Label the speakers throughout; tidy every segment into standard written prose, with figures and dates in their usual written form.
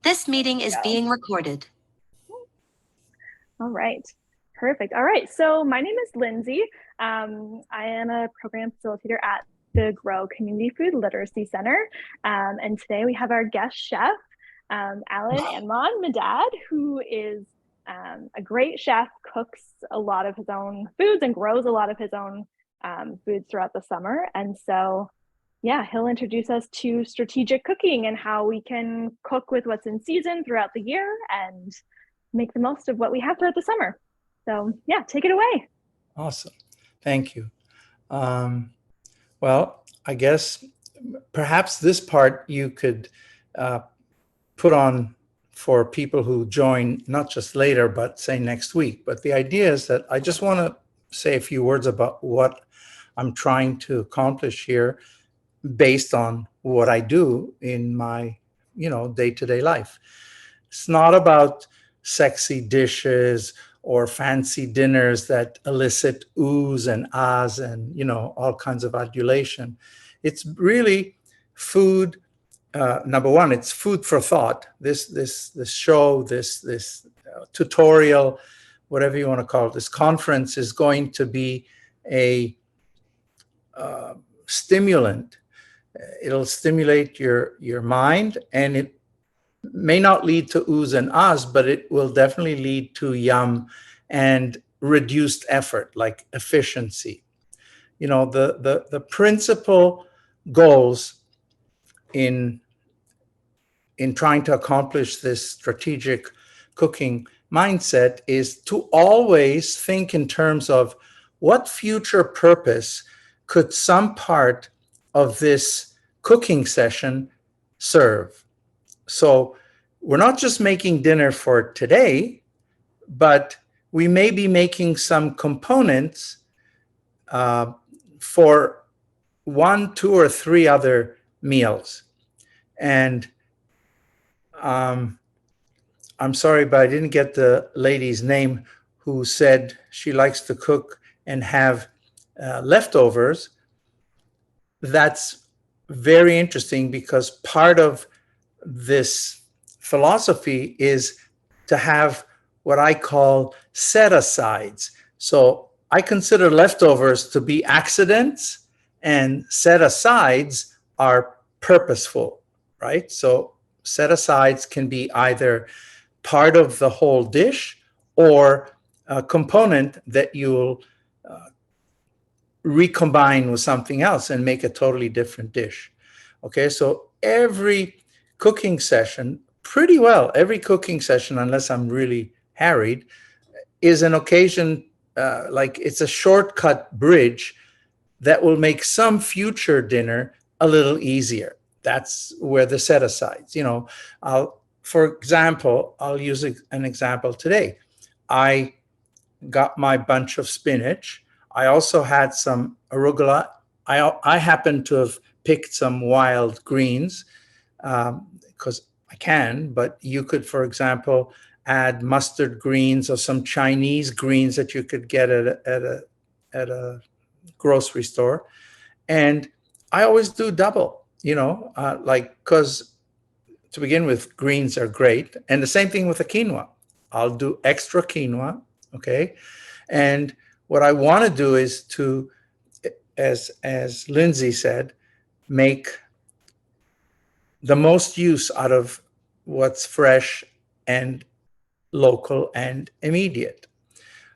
Speaker 1: This meeting is
Speaker 2: Go.
Speaker 1: being recorded.
Speaker 2: All right. Perfect. All right. So my name is Lindsay. I am a program facilitator at the Grow Community Food Literacy Center. And today we have our guest chef, Allan A. Medad, who is a great chef, cooks a lot of his own foods and grows a lot of his own foods throughout the summer. And so, yeah, he'll introduce us to strategic cooking and how we can cook with what's in season throughout the year and make the most of what we have throughout the summer. So yeah, take it away.
Speaker 3: Awesome. Thank you. Well, I guess perhaps this part you could put on for people who join, not just later, but say next week. But the idea is that I just want to say a few words about what I'm trying to accomplish here based on what I do in my, day-to-day life. It's not about sexy dishes or fancy dinners that elicit oohs and ahs and, all kinds of adulation. It's really food. Number one, it's food for thought. This show, this tutorial, whatever you want to call it, this conference is going to be a stimulant. It'll stimulate your mind, and it may not lead to oohs and ahs, but it will definitely lead to yum and reduced effort, like efficiency. The principal goals in trying to accomplish this strategic cooking mindset is to always think in terms of what future purpose could some part of this cooking session serve. So we're not just making dinner for today, but we may be making some components for 1, 2, or 3 other meals. And I'm sorry, but I didn't get the lady's name who said she likes to cook and have leftovers. That's very interesting because part of this philosophy is to have what I call set-asides. So I consider leftovers to be accidents, and set-asides are purposeful, right? So set-asides can be either part of the whole dish or a component that you'll recombine with something else and make a totally different dish. Okay, so every cooking session, every cooking session, unless I'm really harried, is an occasion, like it's a shortcut bridge that will make some future dinner a little easier. That's where the set-asides, for example, I'll use an example today. I got my bunch of spinach. I also had some arugula. I happen to have picked some wild greens because I can, but you could, for example, add mustard greens or some Chinese greens that you could get at a grocery store. And I always do double, because to begin with, greens are great. And the same thing with the quinoa. I'll do extra quinoa, okay? And what I want to do is to, as Lindsay said, make the most use out of what's fresh and local and immediate.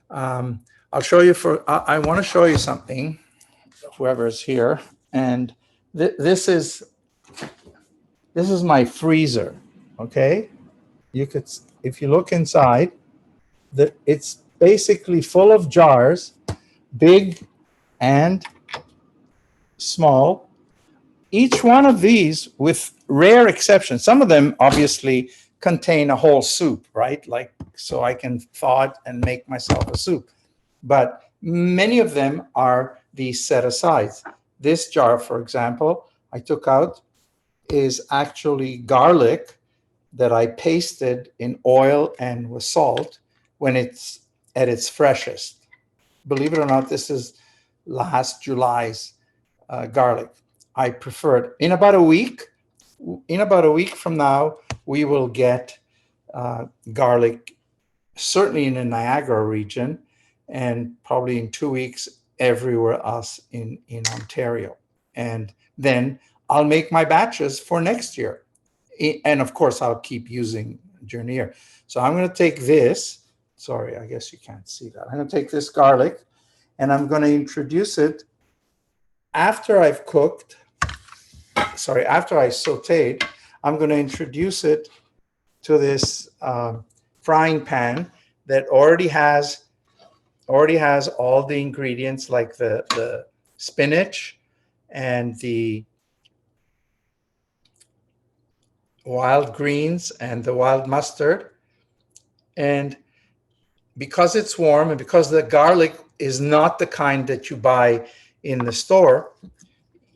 Speaker 3: I'll show you I want to show you something, whoever's here. And this is my freezer, okay? You could, if you look inside, it's basically full of jars, big and small. Each one of these, with rare exceptions, some of them obviously contain a whole soup, right? Like, so I can thaw it and make myself a soup. But many of them are these set-asides. This jar, for example, I took out, is actually garlic that I pasted in oil and with salt when it's at its freshest. Believe it or not, this is last July's garlic. I prefer it. In about a week from now, we will get garlic certainly in the Niagara region, and probably in 2 weeks everywhere else in Ontario. And then I'll make my batches for next year. And of course, I'll keep using during the year. So I'm going to take this. Sorry, I guess you can't see that. I'm going to take this garlic and I'm going to introduce it after I've cooked. Sorry, after I sauteed, I'm going to introduce it to this frying pan that already has all the ingredients, like the spinach and the wild greens and the wild mustard. And because it's warm and because the garlic is not the kind that you buy in the store,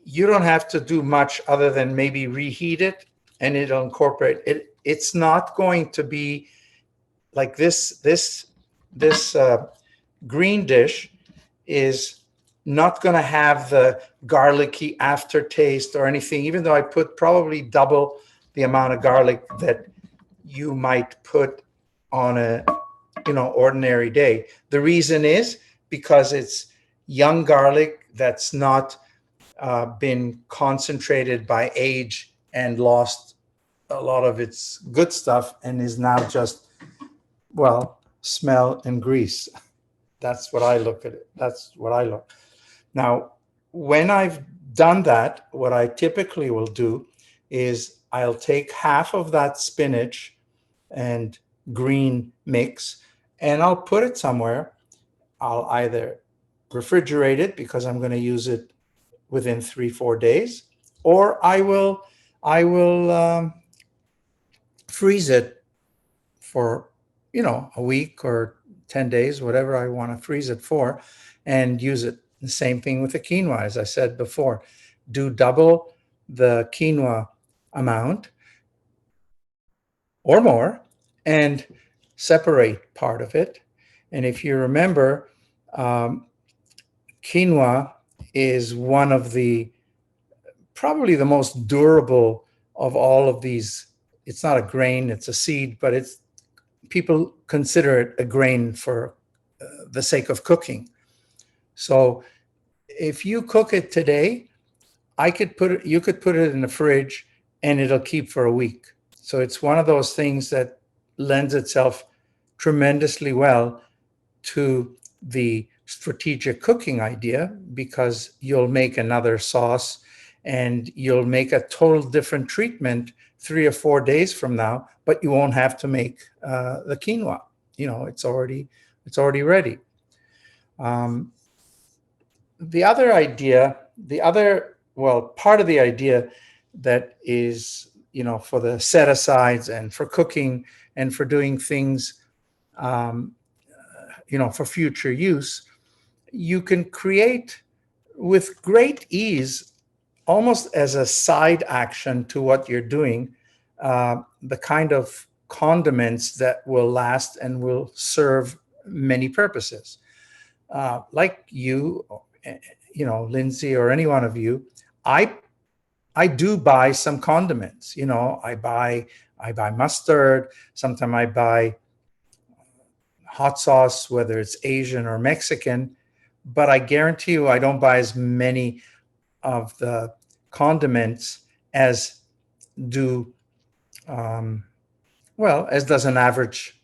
Speaker 3: you don't have to do much other than maybe reheat it and it'll incorporate it. It's not going to be like this green dish is not going to have the garlicky aftertaste or anything, even though I put probably double the amount of garlic that you might put on a ordinary day. The reason is because it's young garlic that's not been concentrated by age and lost a lot of its good stuff and is now just, well, smell and grease. That's what I look at it. That's what I look. Now, when I've done that, what I typically will do is I'll take half of that spinach and green mix and I'll put it somewhere. I'll either refrigerate it because I'm going to use it within 3-4 days, or I will freeze it for a week or 10 days, whatever I want to freeze it for, and use it. The same thing with the quinoa, as I said before. Do double the quinoa amount or more and separate part of it. And if you remember, quinoa is one of the probably the most durable of all of these. It's not a grain, it's a seed, but people consider it a grain for the sake of cooking. So if you cook it today, you could put it in the fridge and it'll keep for a week. So it's one of those things that lends itself tremendously well to the strategic cooking idea, because you'll make another sauce and you'll make a total different treatment 3 or 4 days from now, but you won't have to make the quinoa. It's already ready. Part of the idea that is, for the set asides and for cooking and for doing things, for future use, you can create with great ease, almost as a side action to what you're doing, the kind of condiments that will last and will serve many purposes. Like Lindsay, or any one of you, I do buy some condiments. I buy mustard. Sometimes I buy hot sauce, whether it's Asian or Mexican. But I guarantee you, I don't buy as many of the condiments as as does an average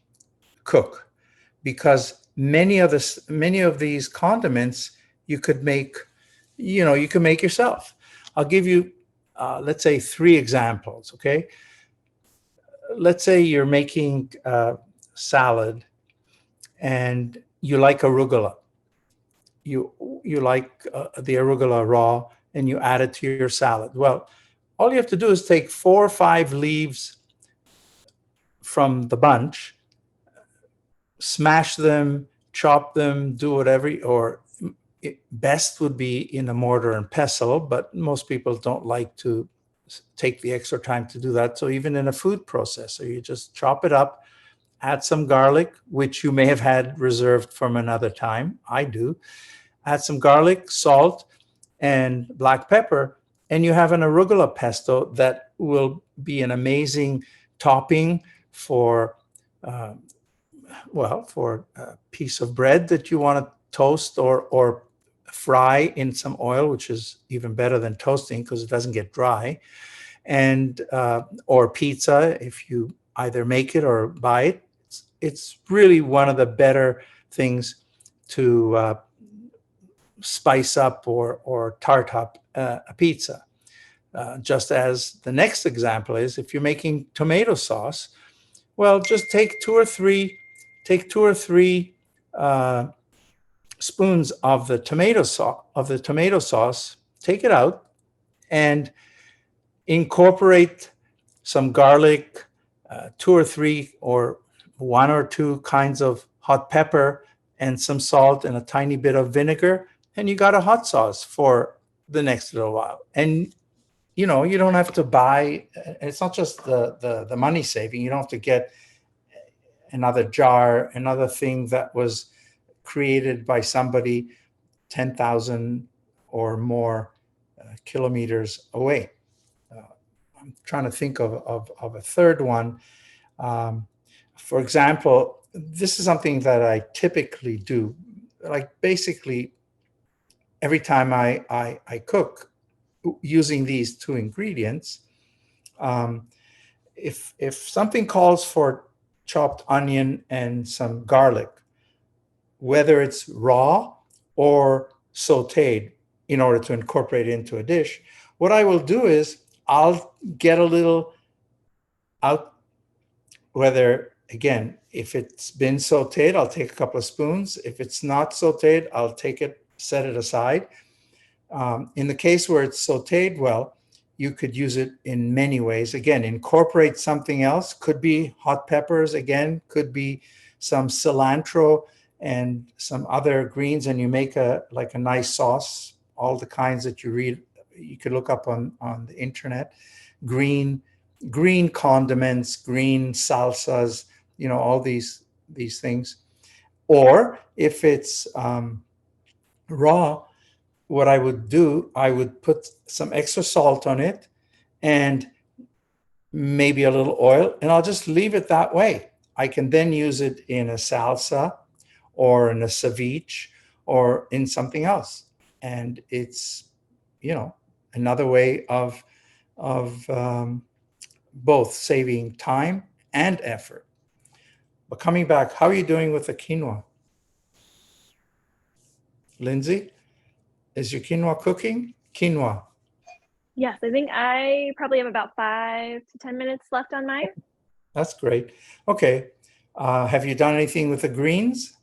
Speaker 3: cook, because many of these condiments you could make yourself. I'll give you let's say 3 examples. Okay, let's say you're making salad and you like arugula. You like the arugula raw and you add it to your salad. Well, all you have to do is take 4 or 5 leaves from the bunch, smash them, chop them, do whatever, or best would be in a mortar and pestle, but most people don't like to take the extra time to do that. So even in a food processor, you just chop it up, add some garlic, which you may have had reserved from another time. I do. Add some garlic, salt, and black pepper, and you have an arugula pesto that will be an amazing topping for, for a piece of bread that you want to toast or fry in some oil, which is even better than toasting because it doesn't get dry, and or pizza if you either make it or buy it. It's really one of the better things to spice up or tart up a pizza. Just as the next example is, if you're making tomato sauce, well, just take two or three spoons of the tomato sauce, take it out, and incorporate some garlic, two or three or one or two kinds of hot pepper, and some salt and a tiny bit of vinegar, and you got a hot sauce for the next little while. And you don't have to buy. It's not just the money saving. You don't have to get another jar, another thing that was created by somebody 10,000 or more kilometers away. I'm trying to think of a third one. For example, this is something that I typically do. Like basically every time I cook using these two ingredients, if something calls for chopped onion and some garlic, whether it's raw or sauteed in order to incorporate it into a dish, what I will do is I'll get a little out, whether, again, if it's been sauteed, I'll take a couple of spoons. If it's not sauteed, I'll take it, set it aside. In the case where it's sauteed well, you could use it in many ways. Again, incorporate something else. Could be hot peppers, again, could be some cilantro and some other greens, and you make a nice sauce, all the kinds that you could look up on the internet. Green condiments, green salsas, all these things. Or if it's raw, what I would do, I would put some extra salt on it and maybe a little oil, and I'll just leave it that way. I can then use it in a salsa or in a ceviche or in something else. And it's, another way of both saving time and effort. But coming back, how are you doing with the quinoa? Lindsay, is your quinoa cooking? Quinoa.
Speaker 2: Yes, I think I probably have about 5 to 10 minutes left on mine.
Speaker 3: That's great. Okay. Have you done anything with the greens?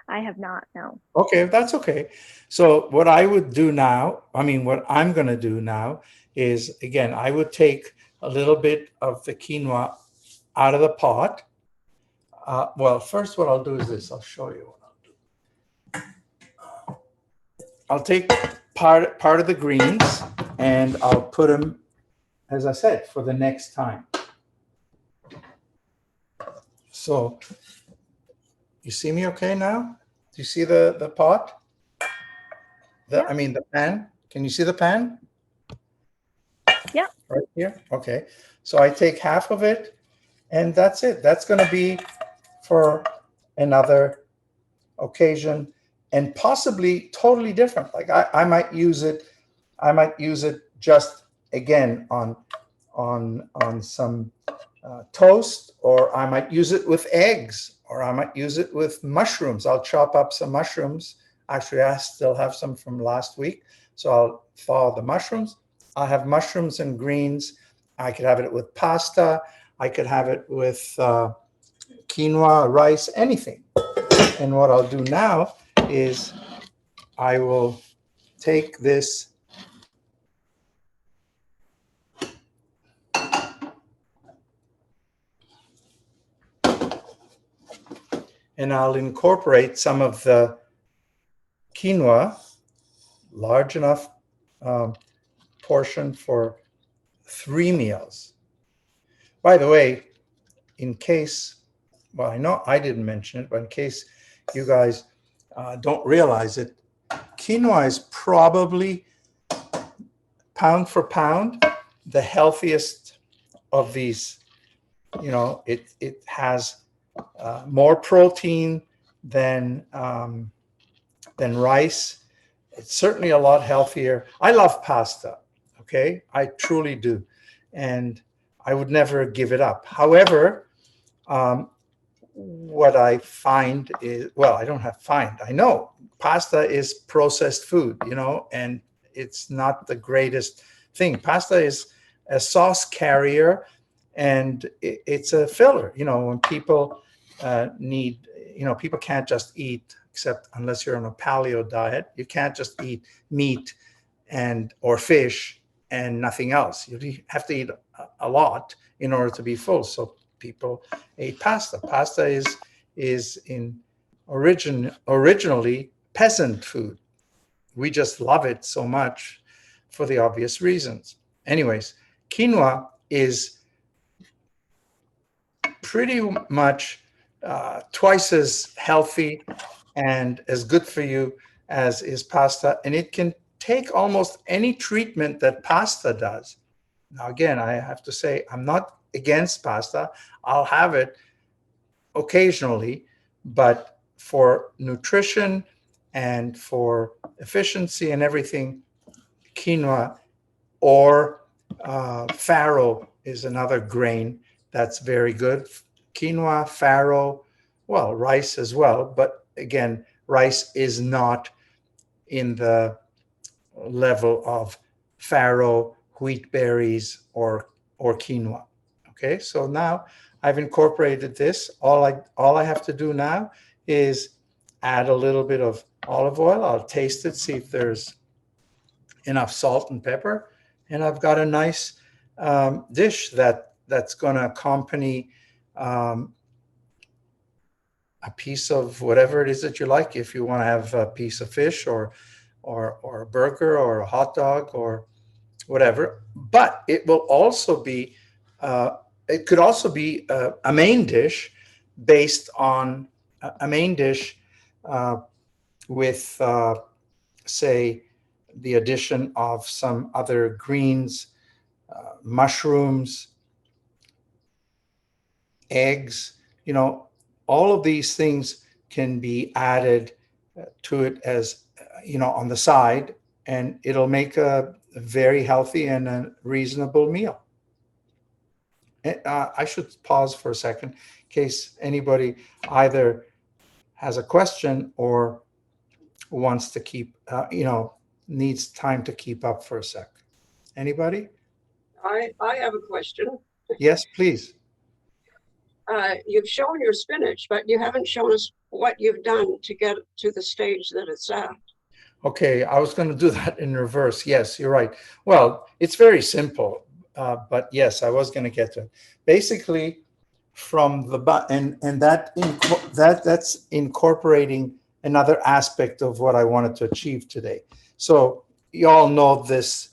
Speaker 2: I have not, no.
Speaker 3: Okay, that's okay. So what I would do now, what I'm going to do now is, again, I would take a little bit of the quinoa out of the pot. Well, first what I'll do is this. I'll show you what I'll do. I'll take part of the greens and I'll put them, as I said, for the next time. So you see me okay now? Do you see the pot?
Speaker 2: Yeah.
Speaker 3: The pan. Can you see the pan?
Speaker 2: Yeah.
Speaker 3: Right here? Okay. So I take half of it and that's it. That's going to be for another occasion and possibly totally different. Like I might use it just again on some toast, or I might use it with eggs, or I might use it with mushrooms. I'll chop up some mushrooms. Actually, I still have some from last week, so I'll thaw the mushrooms. I'll have mushrooms and greens. I could have it with pasta. I could have it with quinoa, rice, anything. And what I'll do now is I will take this and I'll incorporate some of the quinoa, large enough portion for 3 meals. By the way, in case, well, I know I didn't mention it, but in case you guys don't realize it, quinoa is probably, pound for pound, the healthiest of these, it has more protein than rice. It's certainly a lot healthier. I love pasta. Okay, I truly do, and I would never give it up. However, um, what I find is, well, I don't have find. I know pasta is processed food, and it's not the greatest thing. Pasta is a sauce carrier, and it's a filler. When people need, people can't just eat, except unless you're on a paleo diet, you can't just eat meat and or fish and nothing else. You have to eat a lot in order to be full. So people ate pasta. Pasta is in originally peasant food. We just love it so much for the obvious reasons. Anyways, quinoa is pretty much twice as healthy and as good for you as is pasta, and it can take almost any treatment that pasta does. Now, again, I have to say, I'm not against pasta. I'll have it occasionally, but for nutrition and for efficiency and everything, quinoa or farro is another grain that's very good. Quinoa, farro, well, rice as well, but again, rice is not in the level of farro, wheat berries, or quinoa. Okay, so now I've incorporated this. All I have to do now is add a little bit of olive oil. I'll taste it, see if there's enough salt and pepper, and I've got a nice dish that's going to accompany a piece of whatever it is that you like. If you want to have a piece of fish or a burger or a hot dog or whatever, but it will also be it could also be a main dish based on a main dish with say the addition of some other greens, mushrooms, eggs. All of these things can be added to it as on the side, and it'll make a very healthy and a reasonable meal. I should pause for a second in case anybody either has a question or wants to keep, needs time to keep up for a sec. Anybody?
Speaker 1: I have a question.
Speaker 3: Yes, please.
Speaker 1: You've shown your spinach, but you haven't shown us what you've done to get to the stage that it's at.
Speaker 3: Okay, I was going to do that in reverse. Yes, you're right. Well, it's very simple, but yes, I was going to get to it. Basically, from the and that's incorporating another aspect of what I wanted to achieve today. So you all know this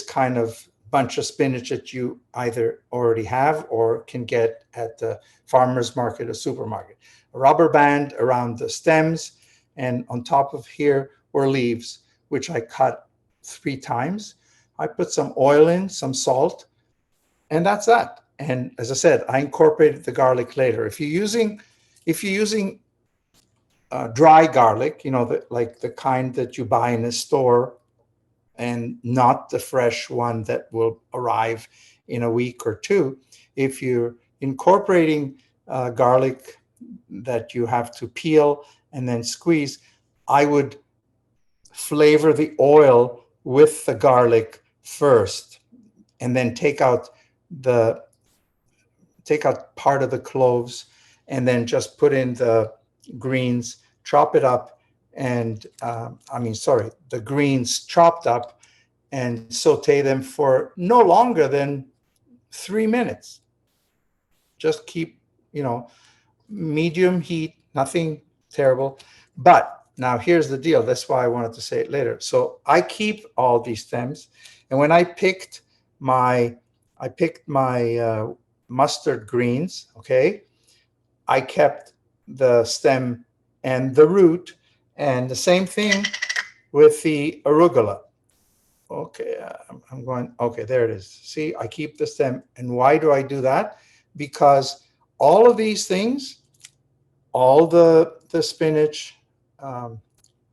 Speaker 3: kind of bunch of spinach that you either already have or can get at the farmer's market or supermarket. A rubber band around the stems, and on top of here were leaves, which I cut 3 times. I put some oil in, some salt, and that's that. And as I said, I incorporated the garlic later. If you're using dry garlic, like the kind that you buy in a store, and not the fresh one that will arrive in a week or two. If you're incorporating garlic that you have to peel and then squeeze, I would flavor the oil with the garlic first, and then take out part of the cloves, and then just put in the greens, chop it up, and the greens chopped up, and saute them for no longer than 3 minutes. Just keep, medium heat, nothing terrible. But now here's the deal. That's why I wanted to say it later. So I keep all these stems, and when I picked my mustard greens, okay, I kept the stem and the root, and the same thing with the arugula. Okay, I'm going, okay, there it is. See, I keep the stem. And why do I do that? Because all of these things, all the spinach, um,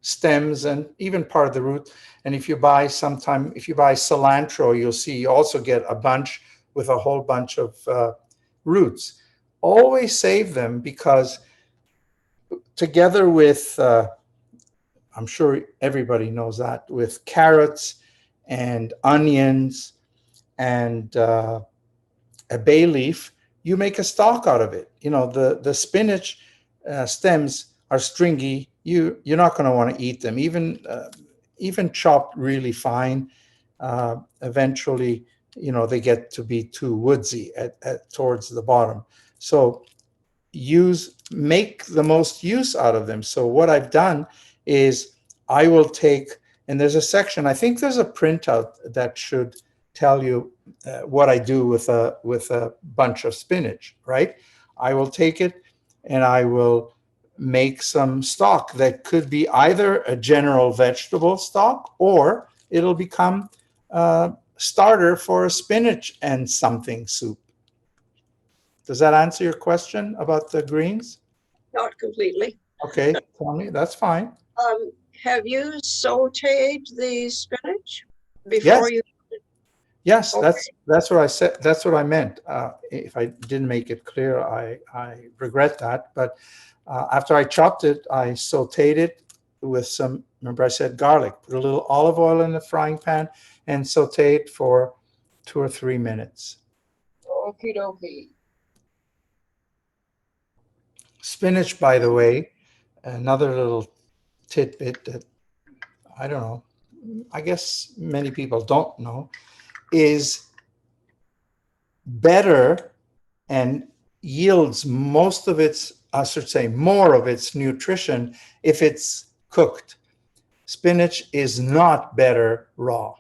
Speaker 3: stems, and even part of the root. And if you buy cilantro, you'll see you also get a bunch with a whole bunch of roots. Always save them because together with, I'm sure everybody knows that, with carrots and onions and a bay leaf, you make a stock out of it. You know, the spinach stems are stringy. You're not going to want to eat them, even chopped really fine. Eventually, you know, they get to be too woodsy towards the bottom. So make the most use out of them. So what I've done is I will take, and there's a section, I think there's a printout that should tell you what I do with a bunch of spinach, right? I will take it and I will make some stock that could be either a general vegetable stock or it'll become a starter for a spinach and something soup. Does that answer your question about the greens?
Speaker 1: Not completely.
Speaker 3: Okay, tell me, that's fine.
Speaker 1: Have you sauteed the spinach
Speaker 3: Yes,
Speaker 1: before you?
Speaker 3: yes,
Speaker 1: Okay.
Speaker 3: that's what I said. That's what I meant. If I didn't make it clear, I regret that. But after I chopped it, I sauteed it with some, remember I said garlic, put a little olive oil in the frying pan and saute it for 2 or 3 minutes.
Speaker 1: Okie dokie.
Speaker 3: Spinach, by the way, another little tidbit that I don't know, I guess many people don't know, is better and yields most of its, I should say, more of its nutrition if it's cooked. Spinach is not better raw.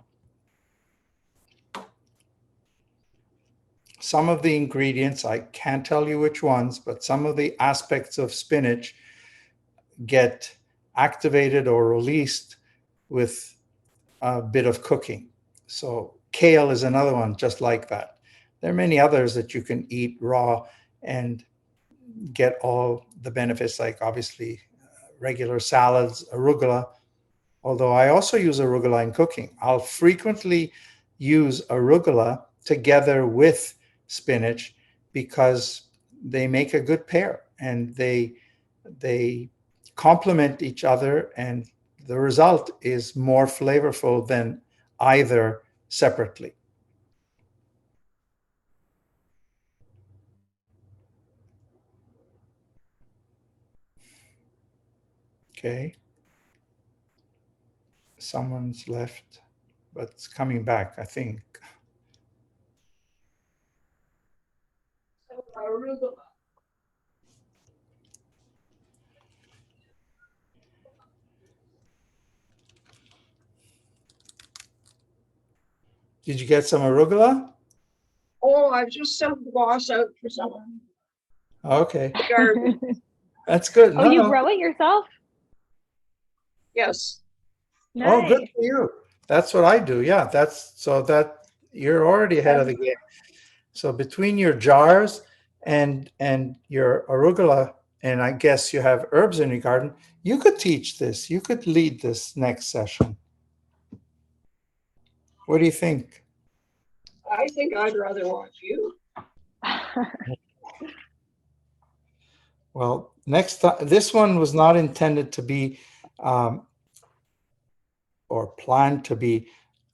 Speaker 3: Some of the ingredients, I can't tell you which ones, but some of the aspects of spinach get activated or released with a bit of cooking. So kale is another one just like that. There are many others that you can eat raw and get all the benefits, like obviously regular salads, arugula. Although I also use arugula in cooking. I'll frequently use arugula together with spinach because they make a good pair and they complement each other, and the result is more flavorful than either separately. Okay. Someone's left, but it's coming back, I think. Did you get some arugula?
Speaker 1: Oh, I've just sent the boss out for some
Speaker 3: Okay,
Speaker 1: garbage.
Speaker 3: that's good.
Speaker 2: Oh, you grow it yourself?
Speaker 1: Yes.
Speaker 3: Oh, good
Speaker 2: Nice.
Speaker 3: for you. That's what I do. Yeah, that you're already ahead of the game. So between your jars and your arugula, and I guess you have herbs in your garden, you could teach this. You could lead this next session. What do you think?
Speaker 1: I think I'd rather watch you.
Speaker 3: Well, next time, this one was not intended to be or planned to be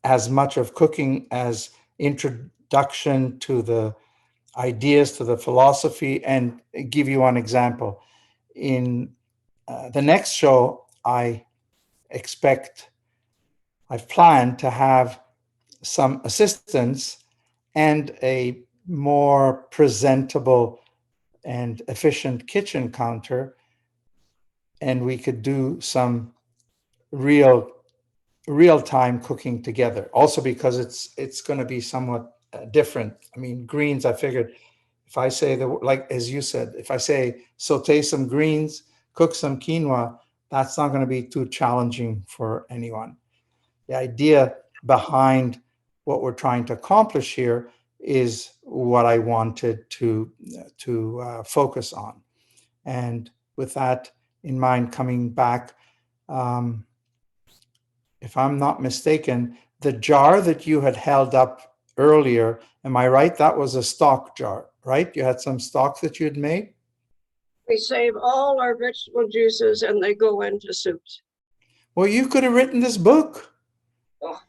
Speaker 3: as much of cooking as introduction to the ideas, to the philosophy, and give you one example. In the next show, I've planned to have some assistance and a more presentable and efficient kitchen counter, and we could do some real-time cooking together. Also, because it's going to be somewhat different. I mean, greens, I figured if I say like as you said, if I say saute some greens, cook some quinoa, that's not going to be too challenging for anyone. The idea behind what we're trying to accomplish here is what I wanted to focus on. And with that in mind, coming back, if I'm not mistaken, the jar that you had held up earlier, am I right? That was a stock jar, right? You had some stock that you had made?
Speaker 1: We save all our vegetable juices and they go into soups.
Speaker 3: Well, you could have written this book.
Speaker 1: Oh,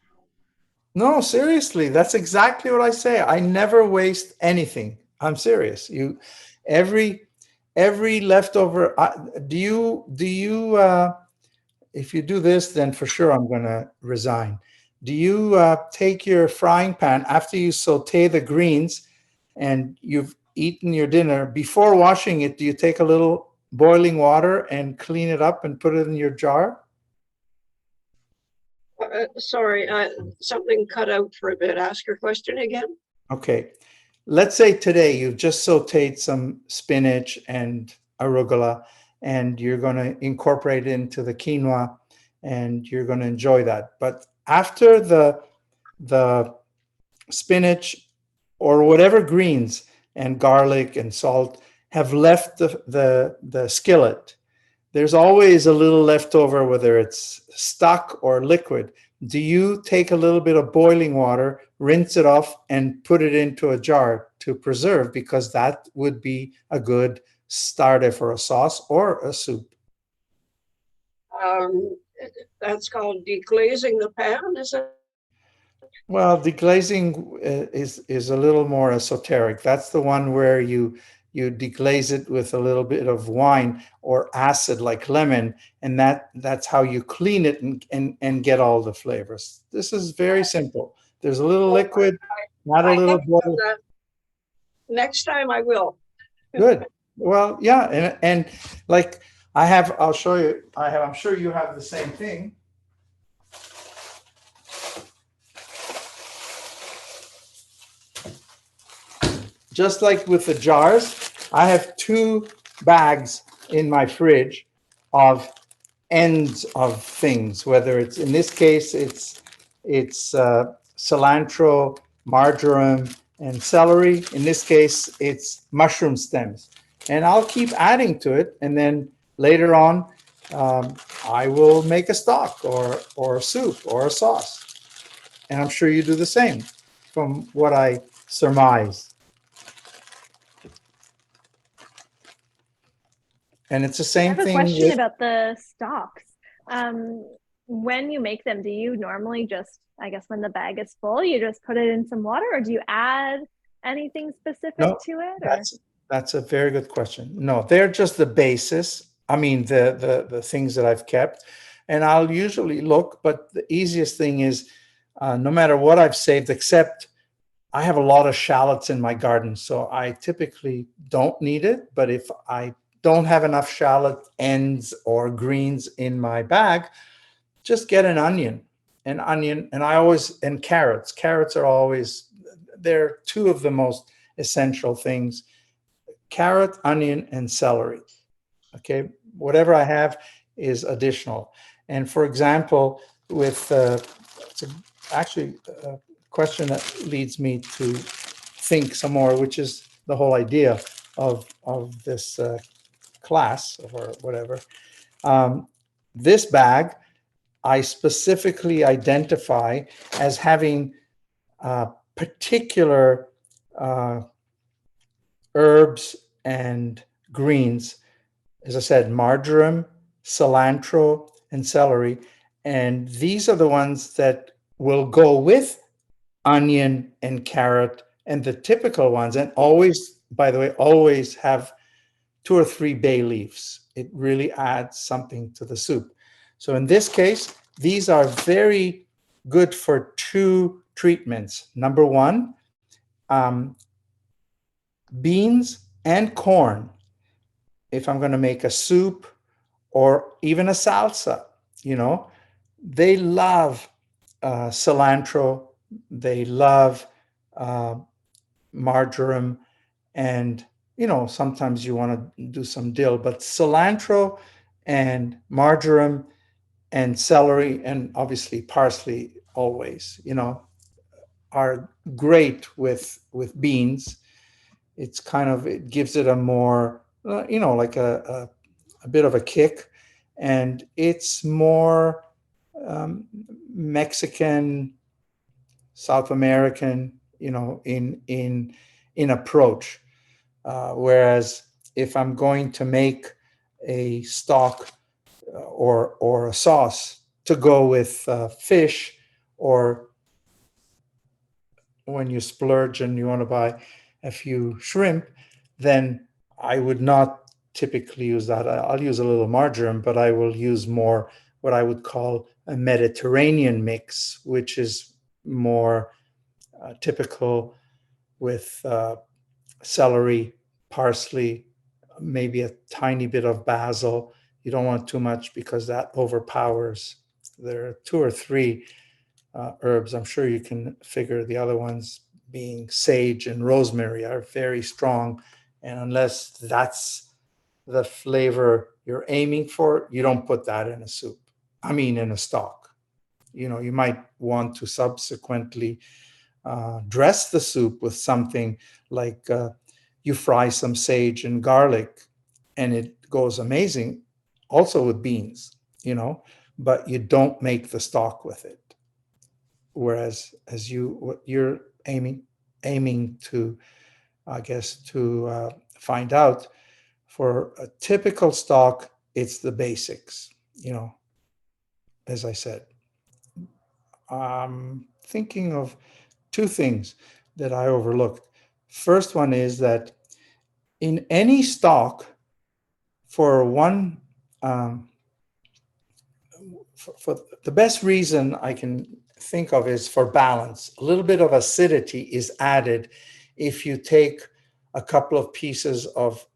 Speaker 3: No, seriously, that's exactly what I say. I never waste anything. I'm serious. Every leftover. If you do this, then for sure I'm going to resign. Do you take your frying pan after you saute the greens and you've eaten your dinner, before washing it, do you take a little boiling water and clean it up and put it in your jar?
Speaker 1: sorry, something cut out for a bit. Ask your question again.
Speaker 3: Okay. Let's say today you've just sauteed some spinach and arugula and you're going to incorporate it into the quinoa and you're going to enjoy that. But after the spinach or whatever greens and garlic and salt have left the skillet, there's always a little left over, whether it's stuck or liquid. Do you take a little bit of boiling water, rinse it off, and put it into a jar to preserve? Because that would be a good starter for a sauce or a soup.
Speaker 1: That's called deglazing the pan, is it?
Speaker 3: Well, deglazing is a little more esoteric. That's the one where you deglaze it with a little bit of wine or acid like lemon, and that's how you clean it and get all the flavors. This is very simple. There's a little liquid, not a little boil.
Speaker 1: Next time I will.
Speaker 3: Good. Well, yeah, and like I'll show you. I'm sure you have the same thing. Just like with the jars, I have 2 bags in my fridge of ends of things, whether it's, in this case, it's cilantro, marjoram, and celery. In this case, it's mushroom stems. And I'll keep adding to it. And then later on, I will make a stock or a soup or a sauce. And I'm sure you do the same from what I surmise. And it's the
Speaker 2: I
Speaker 3: same
Speaker 2: have a
Speaker 3: thing
Speaker 2: question
Speaker 3: with,
Speaker 2: about the stocks. When you make them, do you normally just, I guess when the bag is full, you just put it in some water, or do you add anything specific
Speaker 3: no,
Speaker 2: to it? Or?
Speaker 3: that's a very good question. No, they're just the basis. I mean, the things that I've kept. And I'll usually look, but the easiest thing is no matter what I've saved, except I have a lot of shallots in my garden, so I typically don't need it. But if I don't have enough shallot ends or greens in my bag, just get an onion, and carrots. Carrots are always, they're 2 of the most essential things. Carrot, onion, and celery. Okay, whatever I have is additional. And for example, with it's actually a question that leads me to think some more, which is the whole idea of this class or whatever. This bag I specifically identify as having particular herbs and greens. As I said, marjoram, cilantro, and celery. And these are the ones that will go with onion and carrot and the typical ones. And always, by the way, always have 2 or 3 bay leaves. It really adds something to the soup. So in this case, these are very good for 2 treatments. Number 1, beans and corn. If I'm going to make a soup or even a salsa, they love cilantro, they love marjoram, and sometimes you want to do some dill, but cilantro and marjoram and celery and obviously parsley always, are great with beans. It's kind of, it gives it a more, like a bit of a kick, and it's more Mexican, South American, in approach. Whereas if I'm going to make a stock or a sauce to go with fish, or when you splurge and you want to buy a few shrimp, then I would not typically use that. I'll use a little marjoram, but I will use more what I would call a Mediterranean mix, which is more typical with celery, parsley, maybe a tiny bit of basil. You don't want too much because that overpowers. There are two or three herbs. I'm sure you can figure the other ones, being sage and rosemary, are very strong. And unless that's the flavor you're aiming for, you don't put that in a soup. I mean, in a stock. You might want to subsequently dress the soup with something like you fry some sage and garlic, and it goes amazing. Also with beans, but you don't make the stock with it. Whereas what you're aiming to, I guess, to find out, for a typical stock, it's the basics. As I said, I'm thinking of two things that I overlooked. First one is that in any stock, for one, for the best reason I can think of is for balance. A little bit of acidity is added if you take a couple of pieces of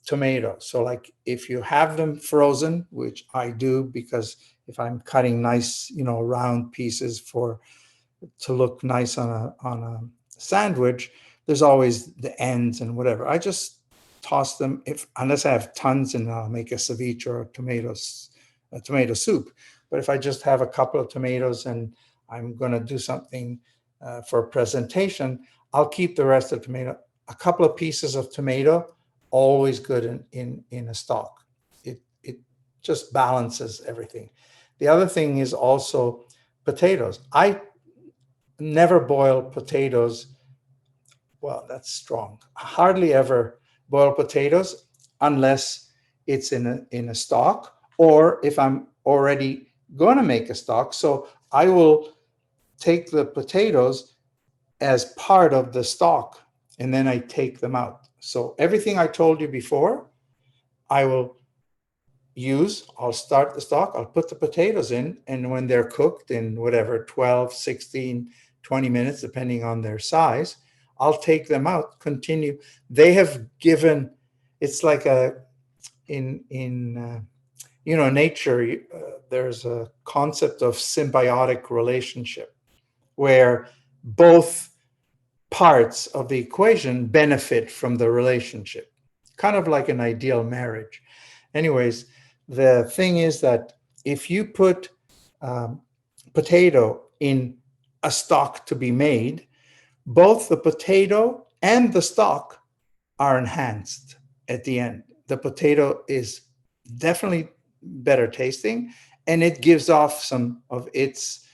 Speaker 3: tomato. So like if you have them frozen, which I do, because if I'm cutting nice, round pieces to look nice on a sandwich, there's always the ends and whatever. I just toss them, unless I have tons, and I'll make a ceviche or a tomato soup. But if I just have a couple of tomatoes and I'm going to do something for a presentation, I'll keep the rest of the tomato. A couple of pieces of tomato, always good in a stock. It just balances everything. The other thing is also potatoes. I never boil potatoes. Well, that's strong. I hardly ever boil potatoes unless it's in a stock, or if I'm already going to make a stock. So I will take the potatoes as part of the stock, and then I take them out. So everything I told you before, I will use. I'll start the stock, I'll put the potatoes in, and when they're cooked in whatever, 12, 16, 20 minutes, depending on their size, I'll take them out, continue. They have given, it's like in nature, there's a concept of symbiotic relationship where both parts of the equation benefit from the relationship, kind of like an ideal marriage. Anyways, the thing is that if you put potato in a stock to be made, both the potato and the stock are enhanced at the end. The potato is definitely better tasting, and it gives off some of its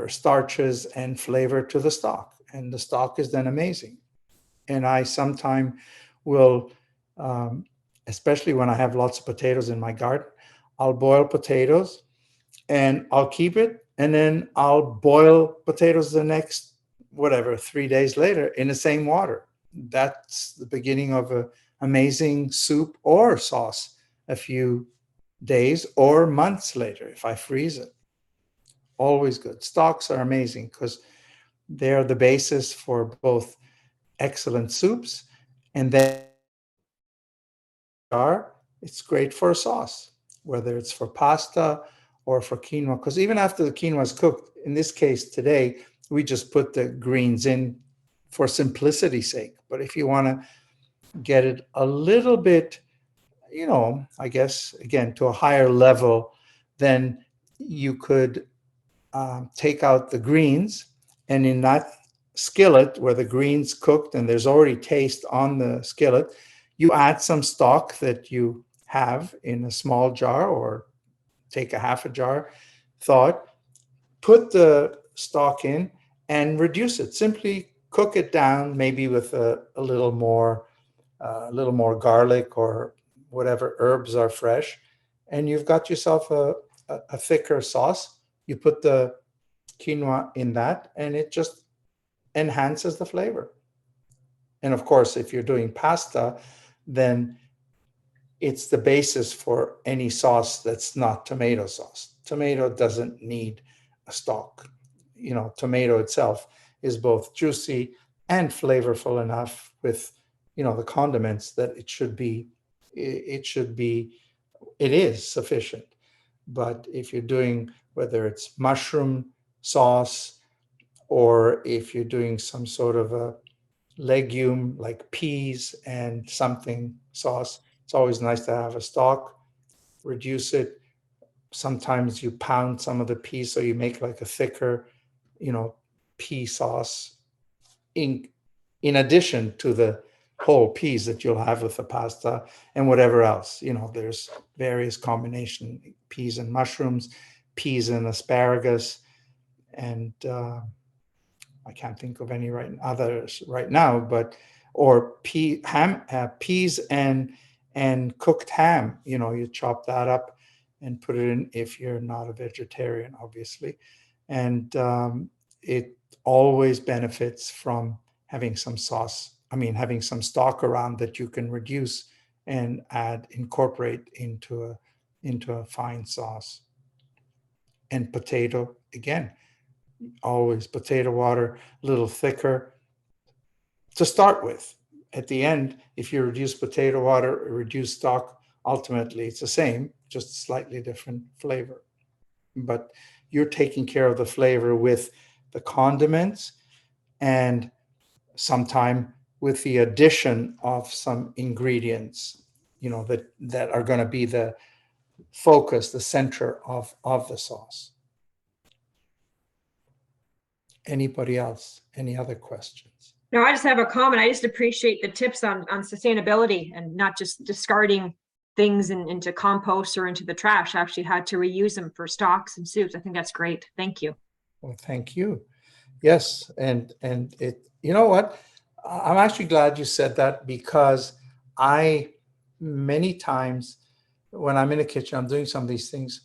Speaker 3: starches and flavor to the stock, and the stock is then amazing. And I sometimes will, especially when I have lots of potatoes in my garden, I'll boil potatoes and I'll keep it, and then I'll boil potatoes the next 3 days later in the same water. That's the beginning of an amazing soup or sauce a few days or months later if I freeze it. Always good. Stocks are amazing because they're the basis for both excellent soups, and then it's great for a sauce, whether it's for pasta or for quinoa, because even after the quinoa is cooked, in this case today, we just put the greens in for simplicity's sake. But if you want to get it a little bit, I guess, again, to a higher level, then you could take out the greens, and in that skillet where the greens cooked and there's already taste on the skillet, you add some stock that you have in a small jar, or take a half a jar, thaw it, put the stock in and reduce it. Simply cook it down, maybe with a little more garlic or whatever herbs are fresh, and you've got yourself a thicker sauce. You put the quinoa in that, and it just enhances the flavor. And of course, if you're doing pasta, then it's the basis for any sauce that's not tomato sauce. Tomato doesn't need a stock. Tomato itself is both juicy and flavorful enough with, the condiments that it is sufficient. But if you're doing, whether it's mushroom sauce, or if you're doing some sort of a legume like peas and something sauce, it's always nice to have a stock. Reduce it. Sometimes you pound some of the peas, so you make like a thicker, pea sauce in addition to the whole peas that you'll have with the pasta and whatever else. There's various combination, peas and mushrooms, peas and asparagus, and I can't think of any others right now, or peas and cooked ham. You chop that up and put it in, if you're not a vegetarian, obviously. And it always benefits from having some having some stock around that you can reduce and incorporate into a fine sauce. And potato, again, always potato water, a little thicker to start with. At the end, if you reduce potato water or reduce stock, ultimately it's the same, just slightly different flavor. But you're taking care of the flavor with the condiments, and sometime with the addition of some ingredients, that are going to be the focus, the center of the sauce. Anybody else? Any other questions?
Speaker 4: No, I just have a comment. I just appreciate the tips on sustainability and not just discarding things into compost or into the trash. Actually, how to reuse them for stocks and soups. I think that's great. Thank you.
Speaker 3: Well, thank you. Yes, and it. You know what? I'm actually glad you said that, because many times when I'm in the kitchen, I'm doing some of these things,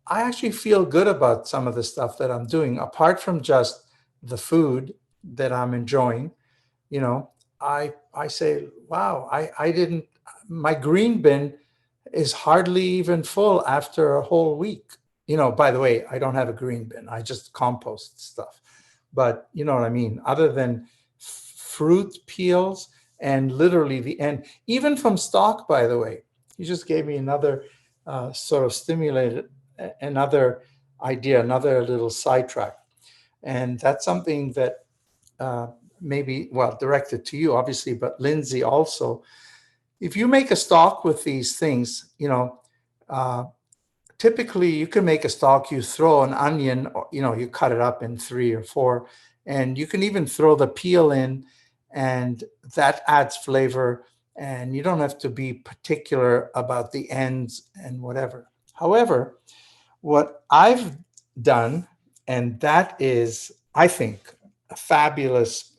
Speaker 3: I actually feel good about some of the stuff that I'm doing, apart from just the food that I'm enjoying. I say, wow, I didn't, my green bin is hardly even full after a whole week. By the way, I don't have a green bin. I just compost stuff. But you know what I mean? Other than fruit peels and literally the end, even from stock, by the way, you just gave me another sort of stimulated, another idea, another little sidetrack. And that's something that maybe, well, directed to you, obviously, but Lindsay also. If you make a stock with these things, typically you can make a stock, you throw an onion, or, you cut it up in 3 or 4, and you can even throw the peel in, and that adds flavor, and you don't have to be particular about the ends and whatever. However, what I've done, and that is, I think, a fabulous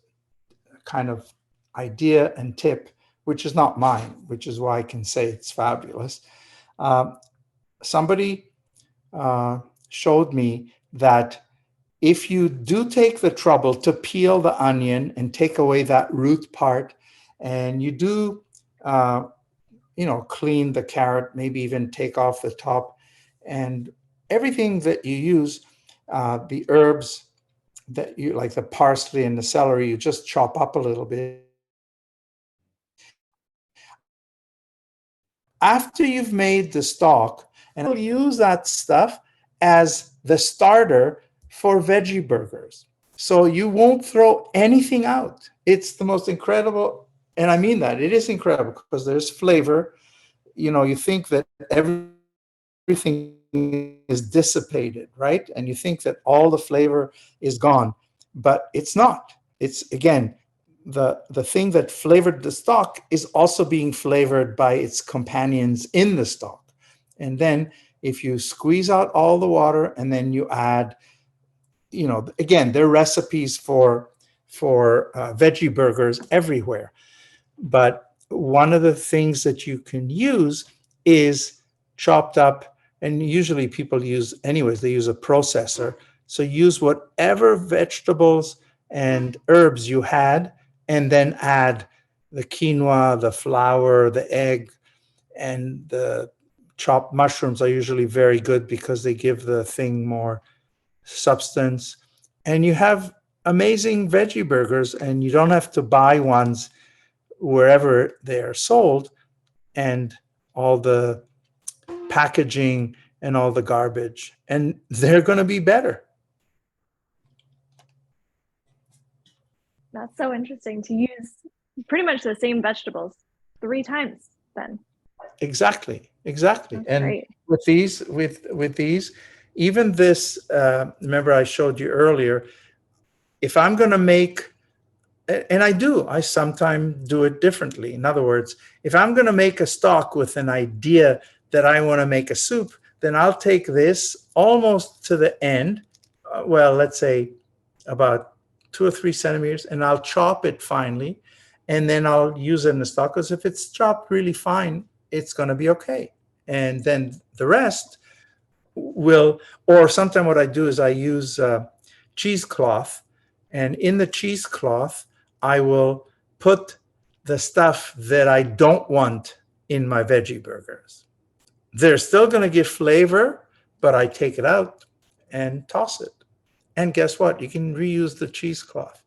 Speaker 3: kind of idea and tip, which is not mine, which is why I can say it's fabulous. Somebody showed me that if you do take the trouble to peel the onion and take away that root part, and you do, clean the carrot, maybe even take off the top, and everything that you use, the herbs that you like, the parsley and the celery, you just chop up a little bit. After you've made the stock, and you'll use that stuff as the starter for veggie burgers. So you won't throw anything out. It's the most incredible, and I mean that, it is incredible, because there's flavor. You think that everything is dissipated, right? And you think that all the flavor is gone, but it's not. It's, again, the thing that flavored the stock is also being flavored by its companions in the stock. And then if you squeeze out all the water and then you add, again, there are recipes for veggie burgers everywhere. But one of the things that you can use is chopped up, and usually people use, anyways, they use a processor. So use whatever vegetables and herbs you had, and then add the quinoa, the flour, the egg, and the chopped mushrooms are usually very good because they give the thing more substance. And you have amazing veggie burgers, and you don't have to buy ones wherever they are sold and all the packaging and all the garbage, and they're going to be better.
Speaker 2: That's so interesting to use pretty much the same vegetables 3 times then.
Speaker 3: Exactly.
Speaker 2: That's
Speaker 3: And
Speaker 2: great.
Speaker 3: with these, even this, remember I showed you earlier, if I'm going to make, and I sometimes do it differently. In other words, if I'm going to make a stock with an idea that I want to make a soup, then I'll take this almost to the end, well, let's say about 2 or 3 centimeters, and I'll chop it finely, and then I'll use it in the stock, because if it's chopped really fine, it's going to be okay. And then the rest will, or sometimes what I do is I use cheesecloth, and in the cheesecloth, I will put the stuff that I don't want in my veggie burgers. They're still going to give flavor, but I take it out and toss it. And guess what? You can reuse the cheesecloth.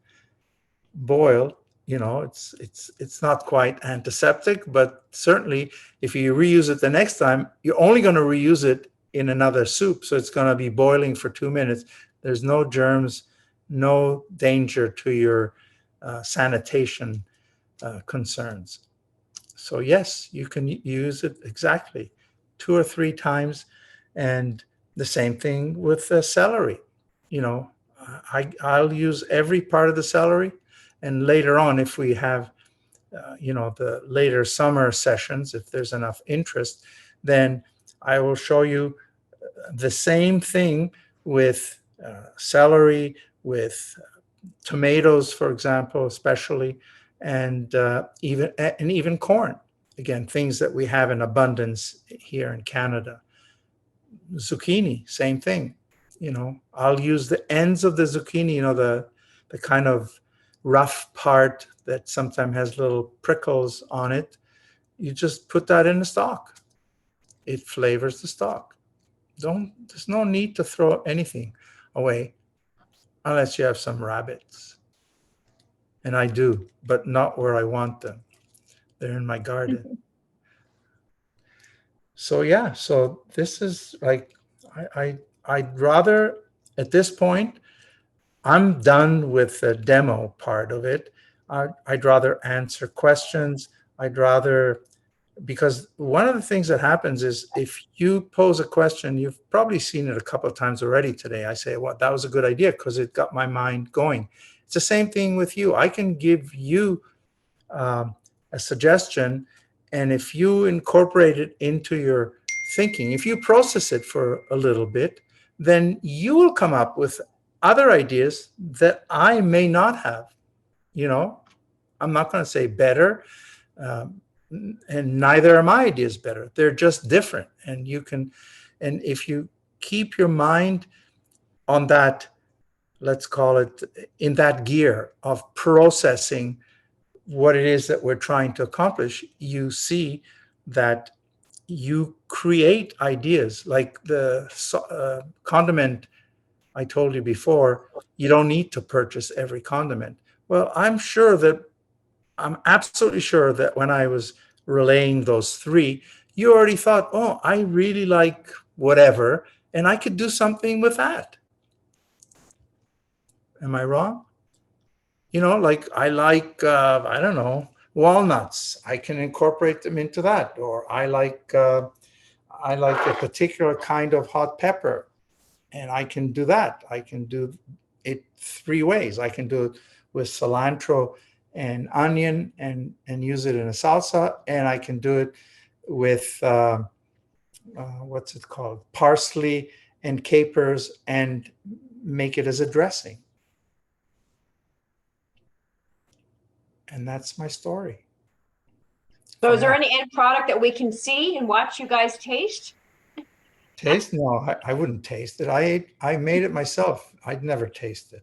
Speaker 3: Boiled, it's not quite antiseptic, but certainly if you reuse it the next time, you're only going to reuse it in another soup. So it's going to be boiling for 2 minutes. There's no germs, no danger to your sanitation concerns. So yes, you can use it exactly 2 or 3 times. And the same thing with celery. I'll use every part of the celery. And later on, if we have, the later summer sessions, if there's enough interest, then I will show you the same thing with celery, with tomatoes, for example, especially, and even corn. Again, things that we have in abundance here in Canada. Zucchini, same thing. I'll use the ends of the zucchini, the kind of rough part that sometimes has little prickles on it. You just put that in the stock. It flavors the stock. There's no need to throw anything away unless you have some rabbits. And I do, but not where I want them. They're in my garden. So yeah, so this is like, I'd rather, at this point, I'm done with the demo part of it. I'd rather answer questions. Because one of the things that happens is if you pose a question, you've probably seen it a couple of times already today. I say, well, that was a good idea because it got my mind going. It's the same thing with you. I can give you a suggestion, and if you incorporate it into your thinking, if you process it for a little bit, then you will come up with other ideas that I may not have. I'm not going to say better, and neither are my ideas better. They're just different. And if you keep your mind on that, let's call it, in that gear of processing what it is that we're trying to accomplish, you see that you create ideas. Like the condiment I told you before, you don't need to purchase every condiment. Well, I'm absolutely sure that when I was relaying those 3, you already thought, oh, I really like whatever, and I could do something with that. Am I wrong? Like I like, I don't know, walnuts. I can incorporate them into that. Or I like, I like a particular kind of hot pepper, and I can do that. I can do it 3 ways. I can do it with cilantro and onion and use it in a salsa, and I can do it with what's it called? Parsley and capers, and make it as a dressing. And that's my story.
Speaker 4: So is there any end product that we can see and watch you guys taste?
Speaker 3: Taste? No, I wouldn't taste it. I made it myself. I'd never taste it.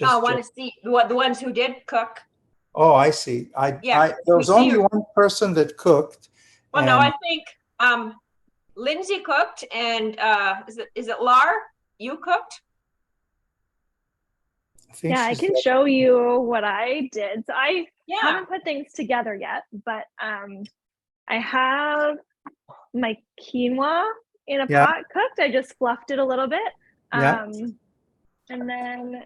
Speaker 4: I want to see what the ones who did cook.
Speaker 3: Oh, I see. There was only one person that cooked.
Speaker 4: Well, no, I think Lindsay cooked, and is it Lar? You cooked?
Speaker 2: I can show you what I did. So I haven't put things together yet, but I have my quinoa in a pot cooked. I just fluffed it a little bit. And then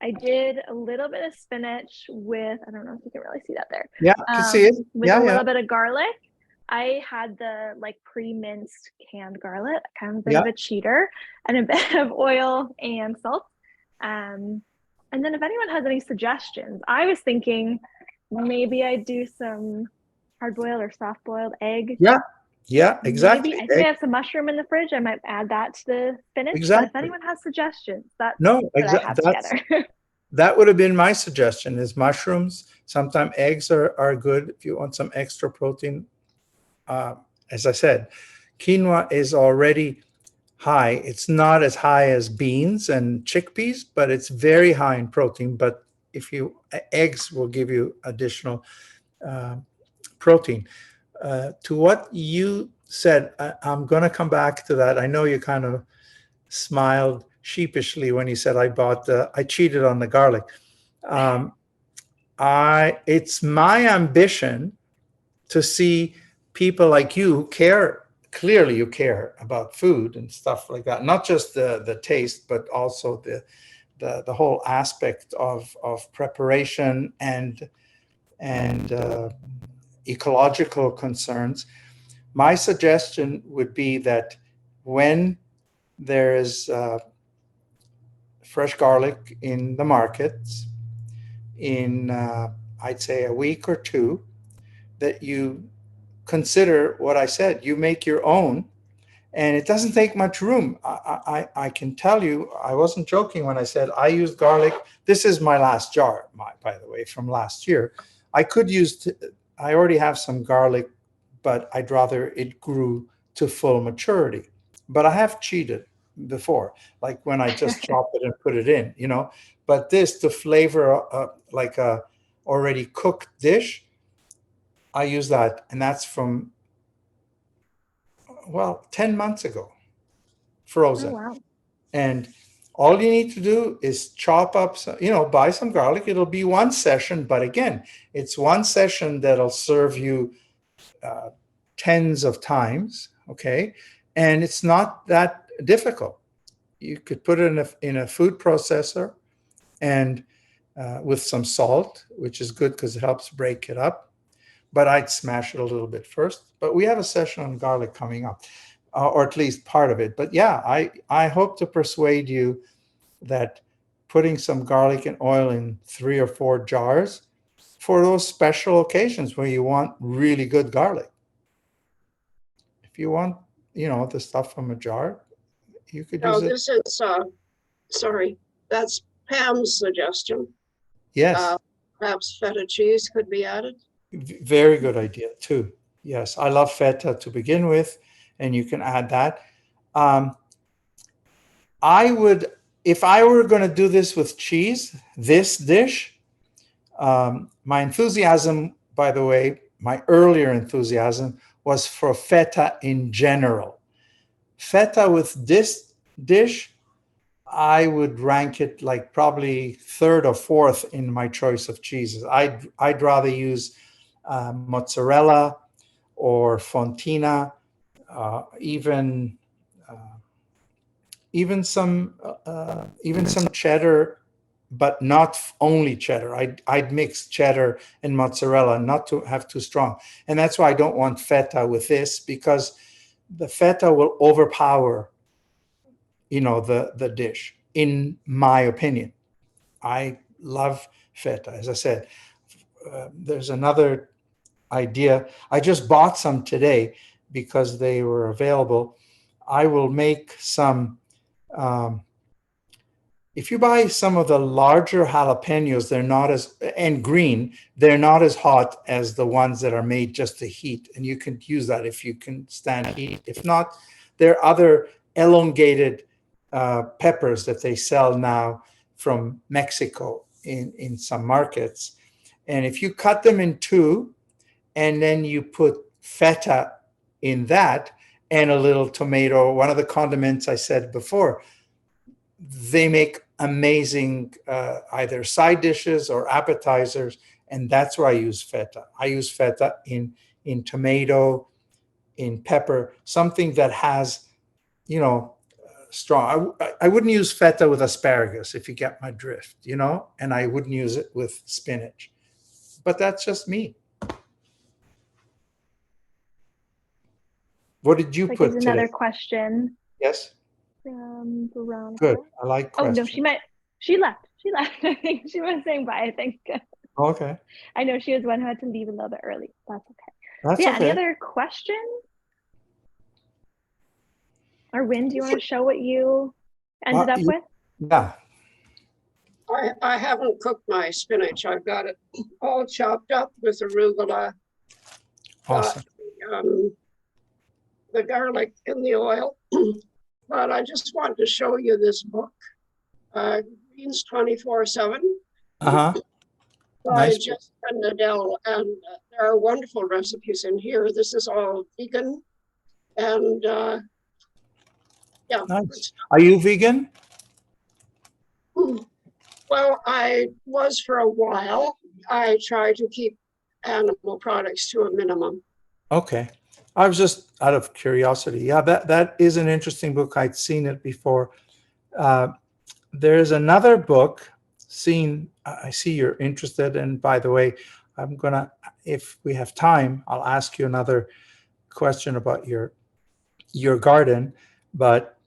Speaker 2: I did a little bit of spinach with, I don't know if you can really see that there.
Speaker 3: Yeah, I can see it.
Speaker 2: With a little bit of garlic. I had the like pre-minced canned garlic, kind of a bit of a cheater, and a bit of oil and salt. And then if anyone has any suggestions, I was thinking maybe I'd do some hard-boiled or soft-boiled egg.
Speaker 3: Yeah, exactly.
Speaker 2: Maybe I think I have some mushroom in the fridge. I might add that to the spinach.
Speaker 3: Exactly.
Speaker 2: But if anyone has suggestions, that's
Speaker 3: that would have been my suggestion, is mushrooms. Sometimes eggs are good if you want some extra protein. As I said, quinoa is already high. It's not as high as beans and chickpeas, but it's very high in protein. But eggs will give you additional protein. To what you said, I'm going to come back to that. I know you kind of smiled sheepishly when you said I cheated on the garlic. It's my ambition to see people like you who care. Clearly you care about food and stuff like that, not just the taste, but also the whole aspect of preparation and ecological concerns. My suggestion would be that when there is fresh garlic in the markets, in I'd say a week or two, that you consider what I said. You make your own, and it doesn't take much room. I can tell you, I wasn't joking when I said I used garlic. This is my last jar, by the way, from last year. I already have some garlic, but I'd rather it grew to full maturity. But I have cheated before, like when I just chop it and put it in, But to flavor like a already cooked dish, I use that, and that's from 10 months ago, frozen.
Speaker 2: Oh, wow.
Speaker 3: And all you need to do is chop up buy some garlic. It'll be one session, but again, it's one session that'll serve you tens of times, okay? And it's not that difficult. You could put it in a food processor, and with some salt, which is good because it helps break it up. But I'd smash it a little bit first. But we have a session on garlic coming up, or at least part of it. But yeah, I hope to persuade you that putting some garlic and oil in 3 or 4 jars for those special occasions where you want really good garlic. If you want, the stuff from a jar, you could use it.
Speaker 1: This is, sorry, that's Pam's suggestion.
Speaker 3: Yes.
Speaker 1: Perhaps feta cheese could be added.
Speaker 3: Very good idea too. Yes, I love feta to begin with, and you can add that. I would, if I were going to do this with cheese, this dish, my enthusiasm, by the way, my earlier enthusiasm was for feta in general. Feta with this dish, I would rank it like probably 3rd or 4th in my choice of cheeses. I'd rather use mozzarella or fontina, even some cheddar, but not only cheddar. I'd mix cheddar and mozzarella, not to have too strong. And that's why I don't want feta with this, because the feta will overpower, the dish, in my opinion. I love feta. As I said, there's another idea. I just bought some today because they were available. I will make some, if you buy some of the larger jalapenos, and green, they're not as hot as the ones that are made just to heat. And you can use that if you can stand heat. If not, there are other elongated peppers that they sell now from Mexico in some markets. And if you cut them in two, and then you put feta in that and a little tomato, one of the condiments I said before, they make amazing either side dishes or appetizers, and that's where I use feta. I use feta in tomato, in pepper, something that has, strong. I wouldn't use feta with asparagus, if you get my drift, and I wouldn't use it with spinach. But that's just me. What did you put
Speaker 2: There's another
Speaker 3: today?
Speaker 2: question.
Speaker 3: Yes.
Speaker 2: Veronica.
Speaker 3: Good. I like questions.
Speaker 2: Oh no, she left. I think she was saying bye, I think.
Speaker 3: Okay.
Speaker 2: I know she was one who had to leave a little bit early. That's okay.
Speaker 3: That's
Speaker 2: yeah,
Speaker 3: okay.
Speaker 2: any other questions? Or Wynn, do you want to show what you ended up with?
Speaker 3: Yeah.
Speaker 1: I haven't cooked my spinach. I've got it all chopped up with arugula.
Speaker 3: Awesome.
Speaker 1: The garlic in the oil. But I just wanted to show you this book, Greens 24/7.
Speaker 3: Uh-huh.
Speaker 1: By
Speaker 3: Nice.
Speaker 1: Jessica Medad, and there are wonderful recipes in here. This is all vegan, and yeah.
Speaker 3: Nice. Are you vegan?
Speaker 1: Well, I was for a while. I try to keep animal products to a minimum.
Speaker 3: Okay. I was just out of curiosity. Yeah, that is an interesting book. I'd seen it before. There's another book. I see you're interested. And by the way, I'm gonna, if we have time, I'll ask you another question about your garden. But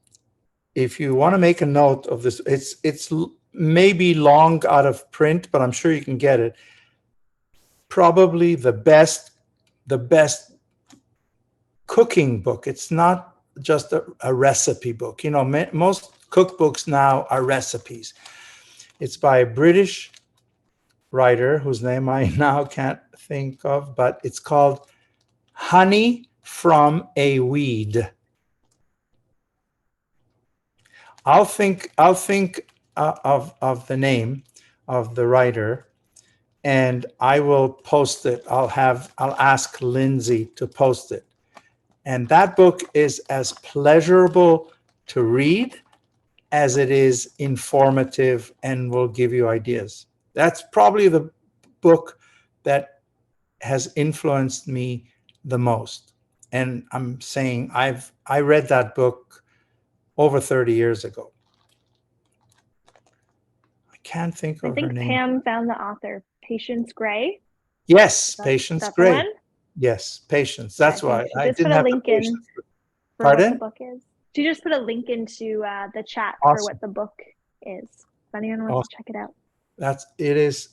Speaker 3: if you want to make a note of this, it's maybe long out of print, but I'm sure you can get it. Probably the best cooking book. It's not just a recipe book. Most cookbooks now are recipes. It's by a British writer whose name I now can't think of, but it's called Honey from a Weed. I'll think of the name of the writer, and I will post it. I'll ask Lindsay to post it. And that book is as pleasurable to read as it is informative and will give you ideas. That's probably the book that has influenced me the most. And I'm saying I read that book over 30 years ago. I can't think of her name.
Speaker 2: I think Pam found the author, Patience Gray.
Speaker 3: Yes, Patience Gray.
Speaker 2: One?
Speaker 3: Yes, Patience. That's why I didn't have the patience.
Speaker 2: Pardon? What the book is. She just put a link into the chat
Speaker 3: Awesome.
Speaker 2: for what the book is. If anyone wants to check it out.
Speaker 3: It is,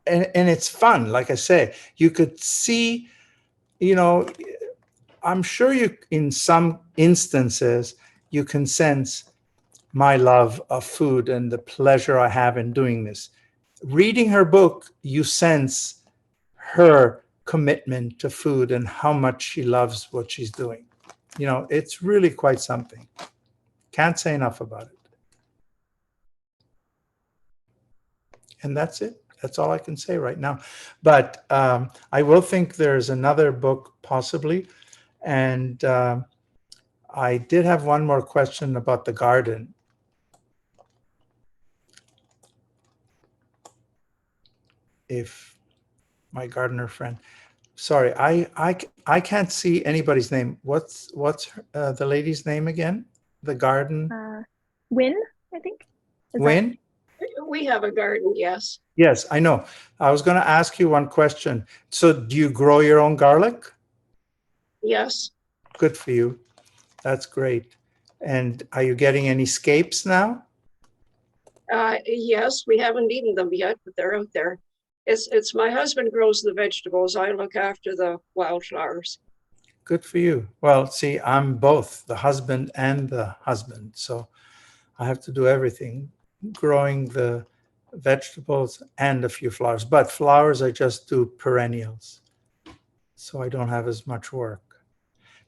Speaker 3: and it's fun. Like I say, you could see, I'm sure in some instances, you can sense my love of food and the pleasure I have in doing this. Reading her book, you sense her commitment to food and how much she loves what she's doing. It's really quite something. Can't say enough about it. And that's it. That's all I can say right now. But I will think there's another book possibly. And I did have one more question about the garden. If my gardener friend, sorry, I can't see anybody's name. What's the lady's name again? The garden?
Speaker 2: Wynn, I think.
Speaker 3: Wynn?
Speaker 1: We have a garden, yes.
Speaker 3: Yes, I know. I was going to ask you one question. So do you grow your own garlic?
Speaker 1: Yes.
Speaker 3: Good for you. That's great. And are you getting any scapes now?
Speaker 1: Yes, we haven't eaten them yet, but they're out there. It's my husband grows the vegetables. I look after the wildflowers.
Speaker 3: Good for you. Well, see, I'm both the husband and the husband. So I have to do everything, growing the vegetables and a few flowers. But flowers, I just do perennials. So I don't have as much work.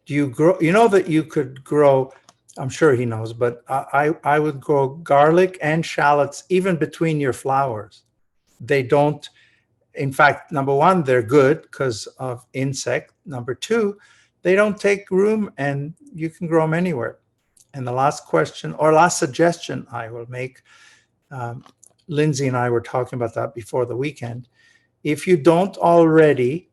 Speaker 3: Do you grow, you know that you could grow, I'm sure he knows, but I would grow garlic and shallots even between your flowers. They don't, in fact, number one, they're good because of insect. Number two, they don't take room and you can grow them anywhere. And the last question or last suggestion I will make, Lindsay and I were talking about that before the weekend. If you don't already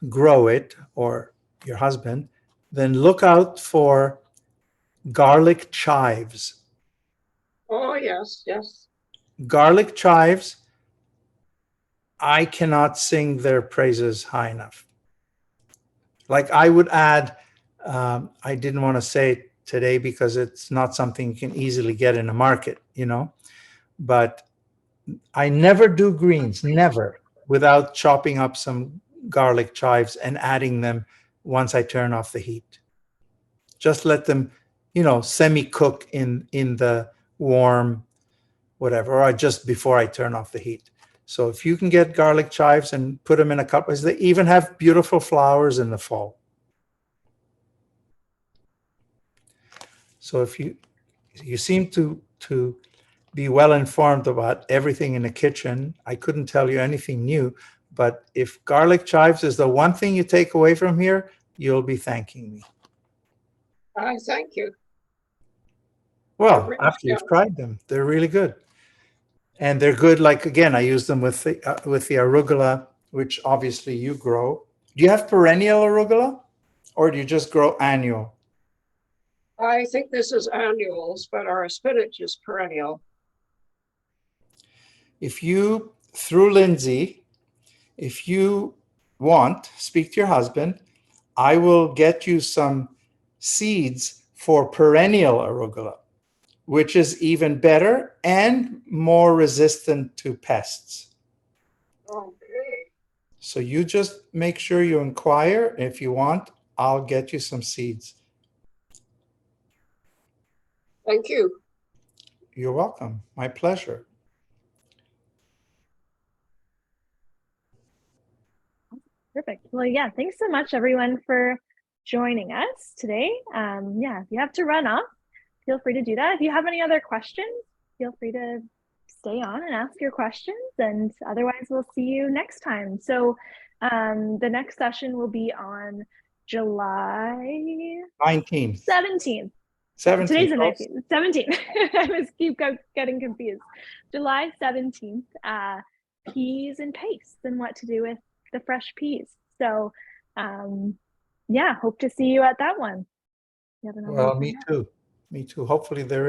Speaker 3: grow it, or your husband, then look out for garlic chives.
Speaker 1: Oh, yes, yes.
Speaker 3: Garlic chives, I cannot sing their praises high enough. Like I would add, I didn't want to say it today because it's not something you can easily get in a market, you know, but I never do greens, never, without chopping up some garlic chives and adding them once I turn off the heat. Just let them, you know, semi-cook in the warm, whatever, or just before I turn off the heat. So if you can get garlic chives and put them in a cup, they even have beautiful flowers in the fall. So if you seem to be well informed about everything in the kitchen. I couldn't tell you anything new, but if garlic chives is the one thing you take away from here, you'll be thanking me.
Speaker 1: Thank you.
Speaker 3: Well, after you've tried them, they're really good. And they're good, like, again, I use them with the arugula, which obviously you grow. Do you have perennial arugula or do you just grow annual?
Speaker 1: I think this is annuals, but our spinach is perennial.
Speaker 3: If you, through Lindsay, if you want, speak to your husband, I will get you some seeds for perennial arugula, which is even better and more resistant to pests.
Speaker 1: Okay.
Speaker 3: So you just make sure you inquire. If you want, I'll get you some seeds.
Speaker 1: Thank you.
Speaker 3: You're welcome. My pleasure.
Speaker 2: Perfect. Well, yeah, thanks so much, everyone, for joining us today. Yeah, if you have to run off, feel free to do that. If you have any other questions, feel free to stay on and ask your questions. And otherwise, we'll see you next time. So the next session will be on July
Speaker 3: 19th.
Speaker 2: 17th.
Speaker 3: 17th.
Speaker 2: Today's the 19th. 17th. I just keep getting confused. July 17th, peas and paste and what to do with the fresh peas. So yeah, hope to see you at that one.
Speaker 3: Well, me too. Me too. Hopefully there is